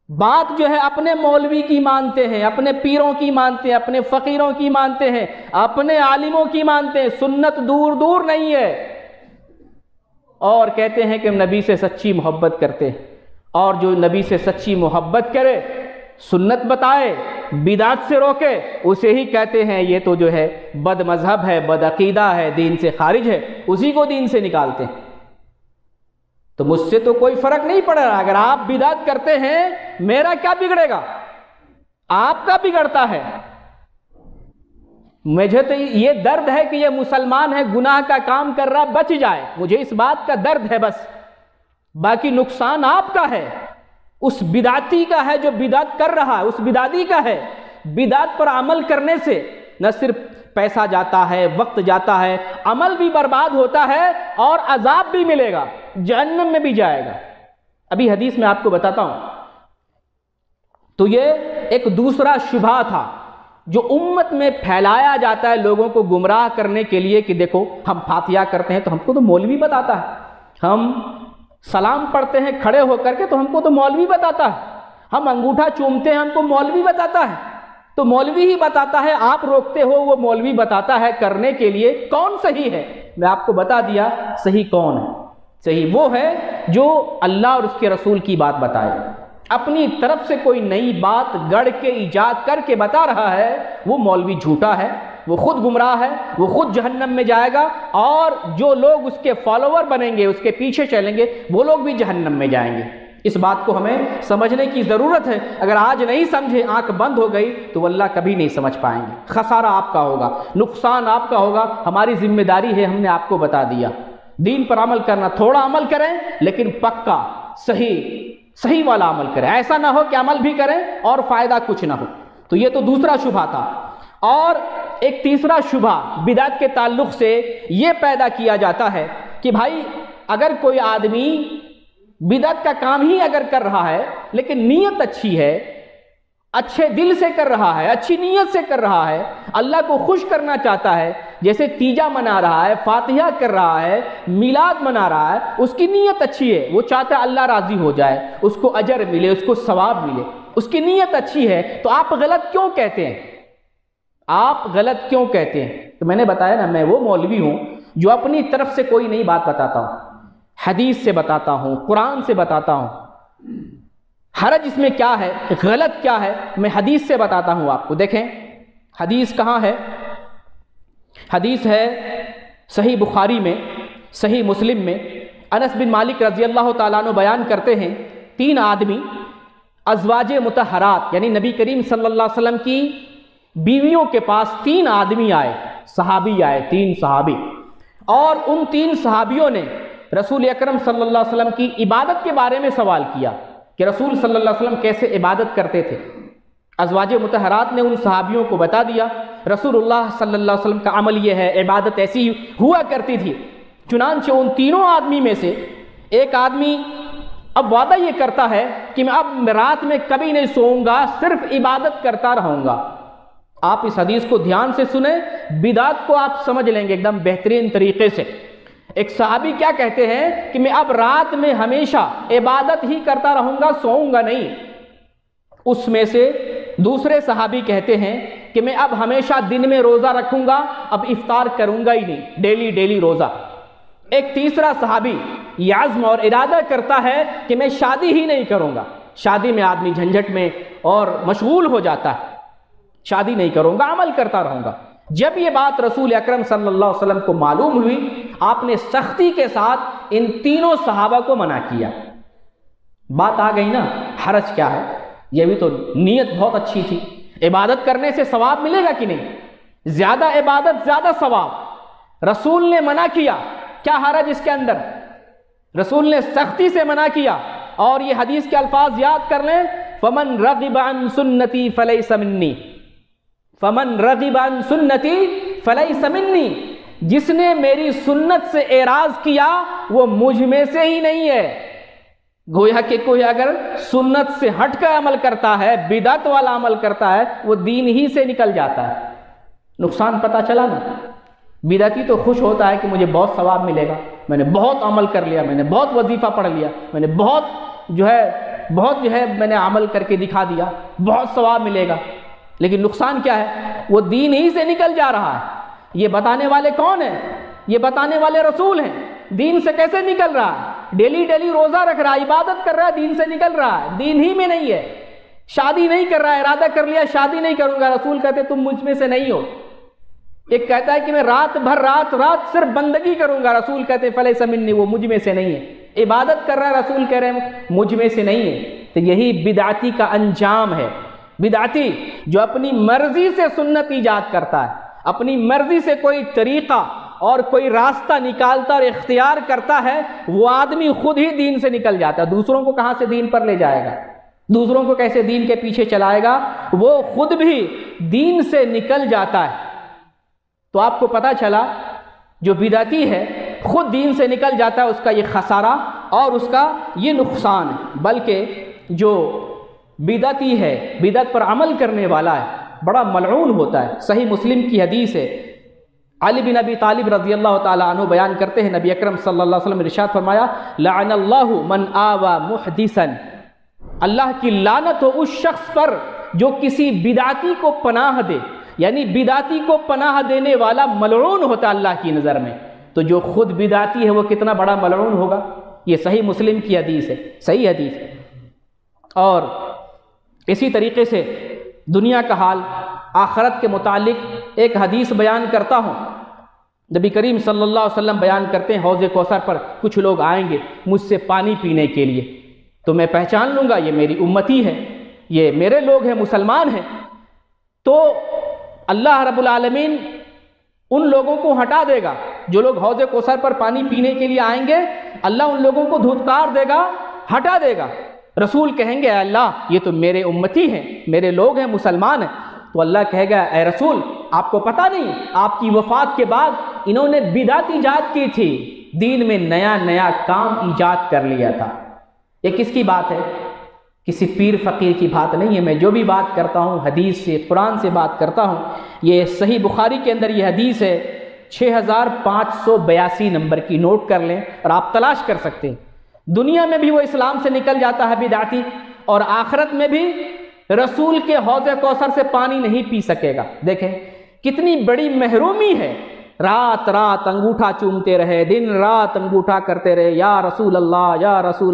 بات جو ہے اپنے مولوی کی مانتے ہیں، اپنے پیروں کی مانتے ہیں، اپنے فقیروں کی مانتے ہیں، اپنے عالموں کی مانتے ہیں، سنت دور دور نہیں ہے، اور کہتے ہیں کہ نبی سے سچی محبت کرتے ہیں۔ اور جو نبی سے سچی محبت کرے، سنت بتائے، بدعت سے روکے، اسے ہی کہتے ہیں یہ تو جو ہے بد مذہب ہے، بد عقیدہ ہے، دین سے خارج ہے، اسی کو دین سے نکالتے ہیں۔ تو مجھ سے تو کوئی فرق نہیں پڑ رہا، اگر آپ بدعت کرتے ہیں میرا کیا بگڑے گا؟ آپ کا بگڑتا ہے۔ مجھے تو یہ درد ہے کہ یہ مسلمان ہے، گناہ کا کام کر رہا، بچ جائے، مجھے اس بات کا درد ہے بس، باقی نقصان آپ کا ہے، اس بدعتی کا ہے جو بدعت کر رہا ہے، اس بدعتی کا ہے۔ بدعت پر عمل کرنے سے نہ صرف پیسہ جاتا ہے، وقت جاتا ہے، عمل بھی برباد ہوتا ہے اور عذاب بھی ملے گا، جہنم میں بھی جائے گا۔ ابھی حدیث میں آپ کو بتاتا ہوں۔ تو یہ ایک دوسرا شبہ تھا جو امت میں پھیلایا جاتا ہے لوگوں کو گمراہ کرنے کے لیے کہ دیکھو ہم فاتحہ کرتے ہیں تو ہم کو تو مولوی بتاتا ہے، ہم سلام پڑھتے ہیں کھڑے ہو کر کے تو ہم کو تو مولوی بتاتا ہے، ہم انگوٹھا چومتے ہیں ہم کو مولوی بتاتا ہے، تو مولوی ہی بتاتا ہے، آپ روکتے ہو، وہ مولوی بتاتا ہے کرنے کے لیے۔ کون صحیح ہے؟ میں آپ کو بتا دیا صحیح کون ہے۔ صحیح وہ ہے جو اللہ اور اس کے رسول کی بات بتائے، اپنی طرف سے کوئی نئی بات گڑھ کے ایجاد کر کے بتا رہا ہے، وہ مولوی جھوٹا ہے، وہ خود گمراہ ہے، وہ خود جہنم میں جائے گا، اور جو لوگ اس کے فالوور بنیں گے، اس کے پیچھے چلیں گے، وہ لوگ بھی جہنم میں جائیں گے۔ اس بات کو ہمیں سمجھنے کی ضرورت ہے۔ اگر آج نہیں سمجھے، آنکھ بند ہو گئی، تو واللہ کبھی نہیں سمجھ پائیں گے۔ خسارہ آپ کا ہوگا، نقصان آپ کا ہوگا۔ ہماری ذمہ داری ہے، ہم نے آپ کو بتا دیا، دین پر عمل کرنا، تھوڑا عمل کریں لیکن پکا صحیح والا عمل کریں، ایسا نہ ہو کہ عمل بھی کریں اور فائدہ کچھ نہ ہو۔ تو یہ تو دوسرا شبہ تھا۔ اور ایک تیسرا شبہ بدعت کے تعلق سے یہ پیدا کیا جاتا ہے کہ بھائی اگر کوئی آدمی بدعت کا کام ہی اگر کر رہا ہے لیکن نیت اچھی ہے، اچھے دل سے کر رہا ہے، اچھی نیت سے کر رہا ہے، اللہ کو خوش کرنا چاہتا ہے، جیسے تیجا منا رہا ہے، فاتحہ کر رہا ہے، میلاد منا رہا ہے، اس کی نیت اچھی ہے، وہ چاہتا ہے اللہ راضی ہو جائے، اس کو اجر ملے، اس کو ثواب ملے، اس کی نیت اچھی ہے، تو آپ غلط کیوں کہتے ہیں؟ آپ غلط کیوں کہتے ہیں؟ تو میں نے بتایا نا، میں وہ مولوی ہوں جو اپنی طرف سے کوئی نئی بات بتاتا ہوں، حدیث سے بتاتا ہوں، قرآن سے بتاتا ہوں۔ حرج اس میں کیا ہے، غلط کیا ہے، میں حدیث سے بتاتا ہوں آپ کو۔ دیکھیں حدیث کہاں ہے؟ حدیث ہے صحیح بخاری میں، صحیح مسلم میں۔ انس بن مالک رضی اللہ تعالیٰ عنہ بیان کرتے ہیں، 3 آدمی ازواج مطہرات یعنی نبی کریم صلی اللہ علیہ وسلم کی بیویوں کے پاس 3 آدمی آئے، صحابی آئے، 3 صحابی، اور ان 3 صحابیوں نے رسول اکرم صلی اللہ علیہ وسلم کی عبادت کے بارے میں سوال کیا کہ رسول صلی اللہ علیہ وسلم کیسے عبادت کرتے تھے۔ ازواج مطہرات نے ان صحابیوں کو بتا دیا رسول اللہ صلی اللہ علیہ وسلم کا عمل یہ ہے، عبادت ایسی ہوا کرتی تھی۔ چنانچہ ان تینوں آدمی میں سے ایک آدمی اب وعدہ یہ کرتا ہے کہ میں اب رات میں کبھی نہیں سوؤں گا، صرف عبادت کرتا رہوں گا۔ آپ اس حدیث کو دھیان سے سنیں، بدعت کو آپ سمجھ لیں گے ایک دم بہترین طریقے سے۔ ایک صحابی کیا کہتے ہیں کہ میں اب رات میں ہمیشہ عبادت ہی کرتا رہوں گا، سوؤں گا نہیں۔ اس میں سے دوسرے صحابی کہتے ہیں کہ میں اب ہمیشہ دن میں روزہ رکھوں گا، اب افطار کروں گا ہی نہیں، ڈیلی روزہ۔ ایک تیسرا صحابی یہ عزم اور ارادہ کرتا ہے کہ میں شادی ہی نہیں کروں گا، شادی میں آدمی جھنجھٹ میں اور مشغول ہو جاتا ہے، شادی نہیں کروں گا، عمل کرتا رہوں گا۔ جب یہ بات رسول اکرم صلی اللہ علیہ وسلم کو معلوم ہوئی، آپ نے سختی کے ساتھ ان تینوں صحابہ کو منع کیا۔ بات آ گئی نا، حرج کیا ہے؟ یہ بھی تو نیت بہت اچھی تھی، عبادت کرنے سے ثواب ملے گا کہ نہیں؟ زیادہ عبادت زیادہ ثواب۔ رسول نے منع کیا، کیا حرج اس کے اندر؟ رسول نے سختی سے منع کیا، اور یہ حدیث کے الفاظ یاد کر لیں، فمن رغب عن سنتی فلیس منی، فمن رغب عن سنتی فلیس منی، جس نے میری سنت سے اعراض کیا وہ مجھ میں سے ہی نہیں ہے۔ گویا کہ کوئی اگر سنت سے ہٹ کر عمل کرتا ہے، بدعت والا عمل کرتا ہے، وہ دین ہی سے نکل جاتا ہے۔ نقصان پتہ چلا نا؟ بدعتی تو خوش ہوتا ہے کہ مجھے بہت ثواب ملے گا، میں نے بہت عمل کر لیا، میں نے بہت وظیفہ پڑھ لیا، میں نے بہت میں نے عمل کر کے دکھا دیا، بہت ثواب ملے گا۔ لیکن نقصان کیا ہے؟ وہ دین ہی سے نکل جا رہا ہے۔ یہ بتانے والے کون ہیں؟ یہ بتانے والے رسول ہیں۔ دین سے کیسے نکل رہا ہے؟ ڈیلی روزہ رکھ رہا ہے، عبادت کر رہا ہے، دین سے نکل رہا ہے، دین ہی میں نہیں ہے۔ شادی نہیں کر رہا ہے، ارادہ کر لیا شادی نہیں کروں گا، رسول کہتے تم مجھ میں سے نہیں ہو۔ ایک کہتا ہے کہ میں رات بھر رات صرف بندگی کروں گا، رسول کہتے فلیس منی، وہ مجھ میں سے نہیں ہے۔ عبادت کر رہا ہے، رسول کہہ رہے ہیں مجھ میں سے نہیں ہے۔ تو یہی بدعتی کا انجام ہے۔ بدعتی جو اپنی مرضی سے سنت ایجاد کرتا ہے، اپنی مرضی سے کوئی طریقہ اور کوئی راستہ نکالتا اور اختیار کرتا ہے، وہ آدمی خود ہی دین سے نکل جاتا ہے۔ دوسروں کو کہاں سے دین پر لے جائے گا؟ دوسروں کو کیسے دین کے پیچھے چلائے گا؟ وہ خود بھی دین سے نکل جاتا ہے۔ تو آپ کو پتہ چلا جو بدعتی ہے خود دین سے نکل جاتا ہے، اس کا یہ خسارہ اور اس کا یہ نقصان ہے۔ بلکہ جو بدعتی ہے، بدعت پر عمل کرنے والا ہے، بڑا ملعون ہوتا ہے۔ صحیح مسلم کی حدیث ہے، علی بن ابی طالب رضی اللہ تعالیٰ عنہ بیان کرتے ہیں، نبی اکرم صلی اللہ علیہ وسلم نے ارشاد فرمایا، لعن اللہ من آوى محدثا، اللہ کی لعنت ہو اس شخص پر جو کسی بدعتی کو پناہ دے، یعنی بدعتی کو پناہ دینے والا ملعون ہوتا ہے اللہ کی نظر میں۔ تو جو خود بدعتی ہے وہ کتنا بڑا ملعون ہوگا؟ یہ صحیح مسلم کی حدیث ہے، صحیح حدیث ہے۔ اور اسی طریقے سے دنیا کا حال، آخرت کے متعلق ایک حدیث بیان کرتا ہوں۔ نبی کریم صلی اللہ علیہ وسلم بیان کرتے ہیں، حوض کوثر پر کچھ لوگ آئیں گے مجھ سے پانی پینے کے لیے، تو میں پہچان لوں گا یہ میری امتی ہے، یہ میرے لوگ ہیں، مسلمان ہیں۔ تو اللہ رب العالمین ان لوگوں کو ہٹا دے گا، جو لوگ حوض کوثر پر پانی پینے کے لیے آئیں گے، اللہ ان لوگوں کو دھتکار دے گا، ہٹا دے گا۔ رسول کہیں گے اے اللہ یہ تو میرے امتی ہیں، میرے لوگ ہیں، مسلمان ہیں۔ تو اللہ کہے گا اے رسول آپ کو پتہ نہیں آپ کی وفات کے بعد انہوں نے بدعت ایجاد کی تھی، دین میں نیا نیا کام ایجاد کر لیا تھا۔ یہ کس کی بات ہے؟ کسی پیر فقیر کی بات نہیں ہے۔ میں جو بھی بات کرتا ہوں حدیث سے، قرآن سے بات کرتا ہوں۔ یہ صحیح بخاری کے اندر یہ حدیث ہے، 6582 نمبر کی، نوٹ کر لیں اور آپ تلاش کر سکتے ہیں۔ دنیا میں بھی وہ اسلام سے نکل جاتا ہے بدعتی، اور آخرت میں بھی رسول کے حوض کوثر سے پانی نہیں پی سکے گا۔ دیکھیں کتنی بڑی محرومی ہے۔ رات رات انگوٹھا چومتے رہے، دن رات انگوٹھا کرتے رہے، یا رسول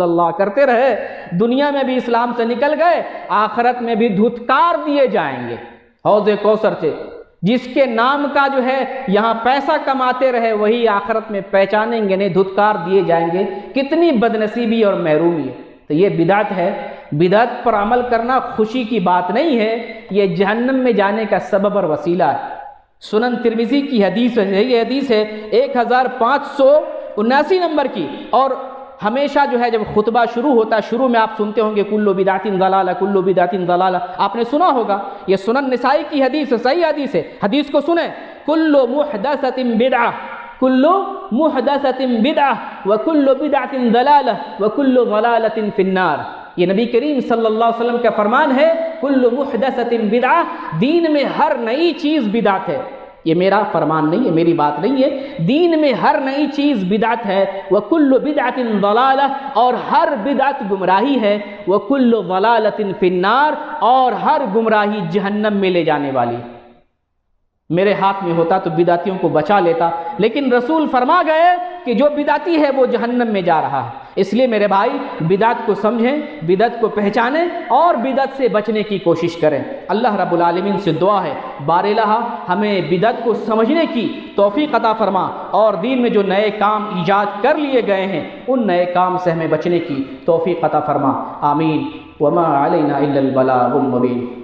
اللہ کرتے رہے، دنیا میں بھی اسلام سے نکل گئے، آخرت میں بھی دھتکار دیے جائیں گے حوض کوثر سے۔ جس کے نام کا جو ہے یہاں پیسہ کماتے رہے، وہی آخرت میں پہچانیں گے نہیں، دھتکار دیے جائیں گے۔ کتنی بدنصیبی اور محرومی ہے۔ تو یہ بدعت ہے۔ بدعت پر عمل کرنا خوشی کی بات نہیں ہے، یہ جہنم میں جانے کا سبب اور وسیلہ ہے۔ سنن ترمذی کی حدیث ہے، یہ حدیث ہے 1579 نمبر کی۔ اور ہمیشہ جو ہے جب خطبہ شروع ہوتا ہے، شروع میں آپ سنتے ہوں گے کل بدعت ضلالہ، کل بدعت ضلالہ، آپ نے سنا ہوگا۔ یہ سنن نسائی کی حدیث ہے، صحیح حدیث ہے۔ حدیث کو سنیں، کل محدثۃ بدعہ، کل محدثۃ بدعہ وکل بدعۃ ضلالہ وکل ضلالۃ فی النار۔ یہ نبی کریم صلی اللہ علیہ وسلم کا فرمان ہے، کل محدثۃ بدعہ، دین میں ہر نئی چیز بدعت ہے۔ یہ میرا فرمان نہیں ہے، میری بات نہیں ہے، دین میں ہر نئی چیز بدعت ہے۔ وکل بدعۃ ضلالہ، اور ہر بدعت گمراہی ہے۔ وکل ضلالۃ فی النار، اور ہر گمراہی جہنم میں لے جانے والی ہے۔ میرے ہاتھ میں ہوتا تو بدعتیوں کو بچا لیتا، لیکن رسول فرما گئے کہ جو بدعتی ہے وہ جہنم میں جا رہا ہے۔ اس لیے میرے بھائی بدعت کو سمجھیں، بدعت کو پہچانیں اور بدعت سے بچنے کی کوشش کریں۔ اللہ رب العالمین سے دعا ہے بار الہ ہمیں بدعت کو سمجھنے کی توفیق عطا فرما، اور دین میں جو نئے کام ایجاد کر لیے گئے ہیں ان نئے کام سے ہمیں بچنے کی توفیق عطا فرما، آمین۔ وما علینا الا البلاغ المبین۔